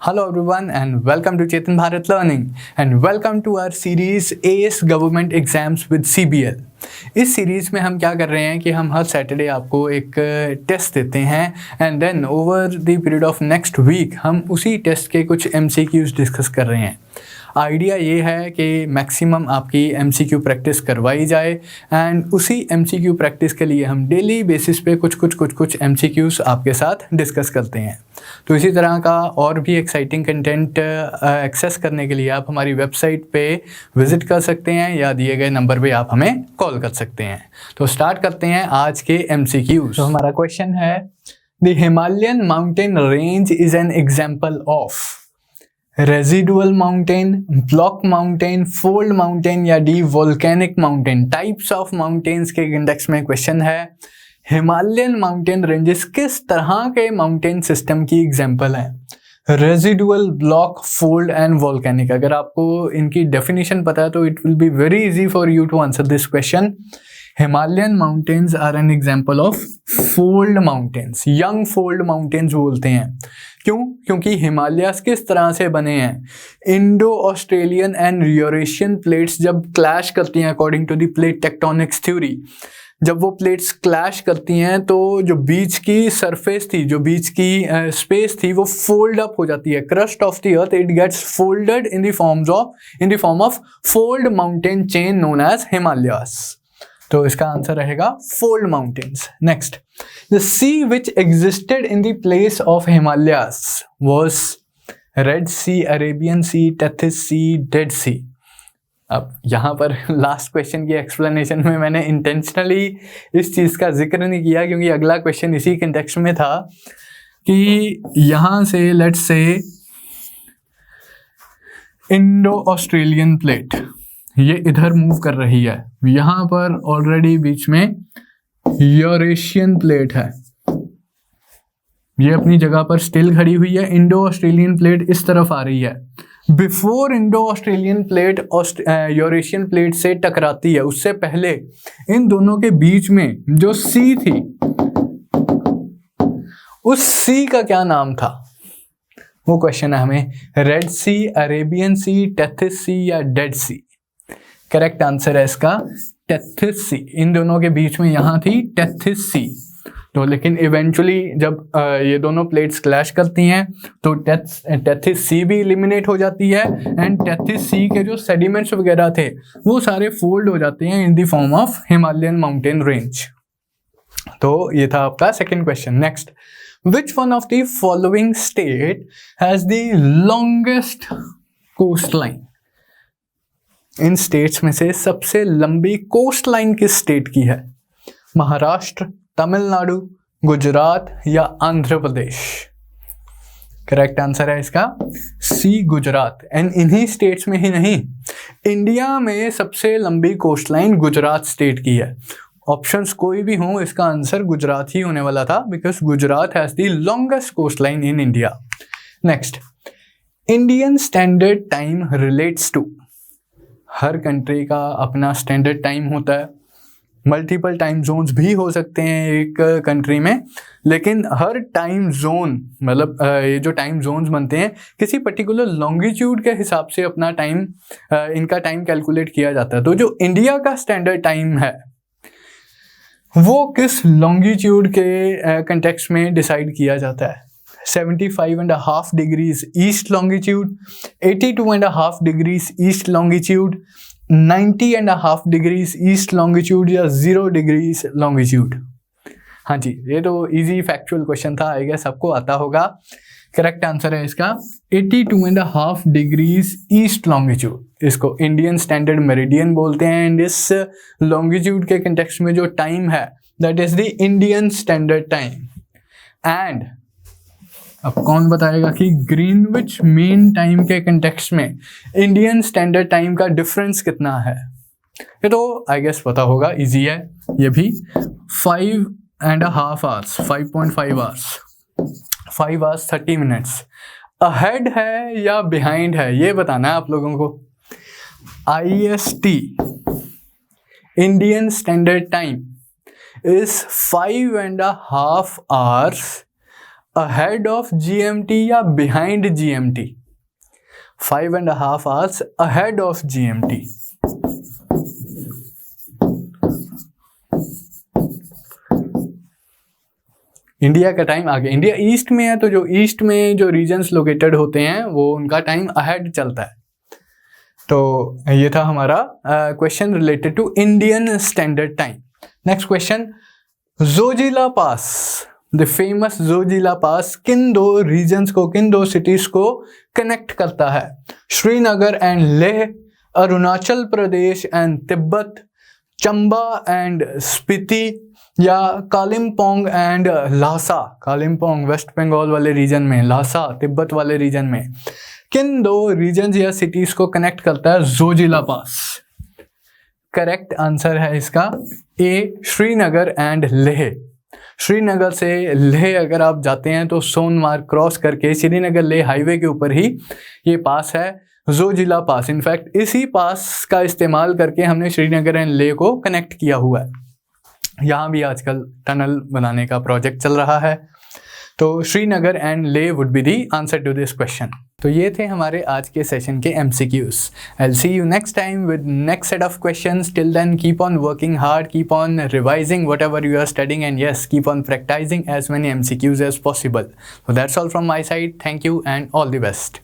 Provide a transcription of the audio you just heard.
Hello everyone and welcome to Chetan Bharat Learning and welcome to our series AS Government Exams with CBL। इस series में हम क्या कर रहे हैं कि हम हर सैटरडे आपको एक टेस्ट देते हैं and then over the period of next week हम उसी टेस्ट के कुछ MCQs डिस्कस कर रहे हैं। आइडिया ये है कि मैक्सिमम आपकी MCQ प्रैक्टिस करवाई जाए एंड उसी MCQ प्रैक्टिस के लिए हम डेली बेसिस पे कुछ MCQs आपके साथ डिस्कस करते हैं। तो इसी तरह का और भी एक्साइटिंग कंटेंट एक्सेस करने के लिए आप हमारी वेबसाइट पे विज़िट कर सकते हैं या दिए गए नंबर पे आप हमें कॉल कर सकते हैं। तो स्टार्ट करते हैं आज के MCQs। तो हमारा क्वेश्चन है, the Himalayan mountain range is an example of residual mountain, block mountain, fold mountain या the volcanic mountain. Types of mountains के इंडेक्स में क्वेश्चन है। हिमालयन माउंटेन रेंजेस किस तरह के माउंटेन सिस्टम की एग्जाम्पल है? Residual, block, fold and volcanic. अगर आपको इनकी डेफिनेशन पता है तो it will be very easy for you to answer this question. Himalayan mountains are an example of fold mountains, young fold mountains बोलते हैं। क्यों? क्योंकि हिमालयास किस तरह से बने हैं? Indo Australian and Eurasian plates जब क्लैश करती हैं according to the plate tectonics theory, जब वो प्लेट्स क्लैश करती हैं तो जो बीच की सरफेस थी, जो बीच की स्पेस थी, वो फोल्ड अप हो जाती है। Crust of the earth it gets folded in the form of fold mountain chain known as Himalayas. तो इसका आंसर रहेगा fold mountains. Next, the sea which existed in the place of Himalayas was Red Sea, Arabian Sea, Tethys Sea, Dead Sea. अब यहाँ पर last question की explanation में मैंने intentionally इस चीज़ का जिक्र नहीं किया क्योंकि अगला क्वेश्चन इसी कंटेक्स्ट में था कि यहाँ से let's say Indo Australian plate ये इधर मूव कर रही है, यहाँ पर ऑलरेडी बीच में यूरेशियन प्लेट है, ये अपनी जगह पर स्टिल खड़ी हुई है। इंडो ऑस्ट्रेलियन प्लेट इस तरफ आ रही है। Before Indo Australian plate Eurasian plate से टकराती है, उससे पहले इन दोनों के बीच में जो सी थी, उस सी का क्या नाम था? वो क्वेश्चन है हमें। Red Sea, Arabian Sea, Tethys सी या डेड सी? करेक्ट आंसर है इसका टेथिस सी। इन दोनों के बीच में यहाँ थी टेथिस सी। तो लेकिन इवेंचुअली जब ये दोनों प्लेट्स क्लैश करती हैं तो टेथिस सी भी एलिमिनेट हो जाती है एंड टेथिस सी के जो सेडिमेंट्स वगैरह थे वो सारे फोल्ड हो जाते हैं in the form of Himalayan mountain range. तो ये था आपका second question. Next, which one of the following state has the longest coast line? इन स्टेट्स में से सबसे लंबी कोस्ट लाइन किस स्टेट की है? महाराष्ट्र, तमिलनाडु, गुजरात या आंध्र प्रदेश? करेक्ट आंसर है इसका सी, गुजरात। एंड इन्हीं स्टेट्स में ही नहीं, इंडिया में सबसे लंबी कोस्ट लाइन गुजरात स्टेट की है। ऑप्शंस कोई भी हो, इसका आंसर गुजरात ही होने वाला था because Gujarat has the longest coast line in India. Next, Indian standard time relates to. हर कंट्री का अपना स्टैंडर्ड टाइम होता है। मल्टीपल टाइम जोन्स भी हो सकते हैं एक कंट्री में, लेकिन हर टाइम जोन मतलब ये जो टाइम जोन्स बनते हैं किसी पर्टिकुलर लॉन्गिट्यूड के हिसाब से अपना टाइम इनका टाइम कैलकुलेट किया जाता है। तो जो इंडिया का स्टैंडर्ड टाइम है वो किस लॉन्गिट्यूड के कंटेक्स्ट में डिसाइड किया जाता है? 75.5 degrees east longitude, 82.5 degrees east longitude, 90.5 degrees east longitude या 0 डिग्रीज लॉन्गिट्यूड? हाँ जी, ये तो इजी फैक्चुअल क्वेश्चन था, आई गेस सबको आता होगा। करेक्ट आंसर है इसका 82.5 डिग्रीज ईस्ट लॉन्गिट्यूड। इसको इंडियन स्टैंडर्ड मेरिडियन बोलते हैं एंड इस लॉन्गिट्यूड के कंटेक्स्ट में जो टाइम है that is the Indian standard time. And अब कौन बताएगा कि ग्रीनविच मीन टाइम के कंटेक्स्ट में इंडियन स्टैंडर्ड टाइम का डिफरेंस कितना है? ये तो आई गेस पता होगा, इजी है ये भी। 5.5 hours, 5.5 hours, 5 hours 30 minutes ahead है या बिहाइंड है, ये बताना है आप लोगों को। IST Indian standard time is 5.5 hours ahead of GMT या behind GMT? 5.5 hours ahead of GMT. India का टाइम आगे, इंडिया ईस्ट में है तो जो ईस्ट में जो रीजन्स लोकेटेड होते हैं वो उनका टाइम अहेड चलता है। तो ये था हमारा question related to Indian standard Time. Next question, Zojila pass, the famous Zojila pass किन दो रीजन्स को, किन दो सिटीज को कनेक्ट करता है? Srinagar and Leh, Arunachal Pradesh and Tibet, Chamba and Spiti, या कालिम्पोंग एंड लासा, कालिम्पोंग वेस्ट बंगाल वाले रीजन में, लासा तिब्बत वाले रीजन में, किन दो रीजन्स या सिटीज को कनेक्ट करता है जोजिला पास? करेक्ट आंसर है इसका ए, श्रीनगर एंड लेह। श्रीनगर से लेह अगर आप जाते हैं तो सोनमार्ग क्रॉस करके श्रीनगर लेह हाईवे के ऊपर ही ये पास है, जोजिला पास। इनफैक्ट इसी पास का इस्तेमाल करके हमने श्रीनगर एंड लेह को कनेक्ट किया हुआ है। यहाँ भी आजकल टनल बनाने का प्रोजेक्ट चल रहा है। तो Srinagar and Leh would be the answer to this question. तो ये थे हमारे आज के सेशन के MCQs। I'll see you next time with next set of questions. Till then, keep on working hard, keep on revising whatever you are studying, and yes, keep on practicing as many MCQs as possible. So that's all from my side. Thank you and all the best.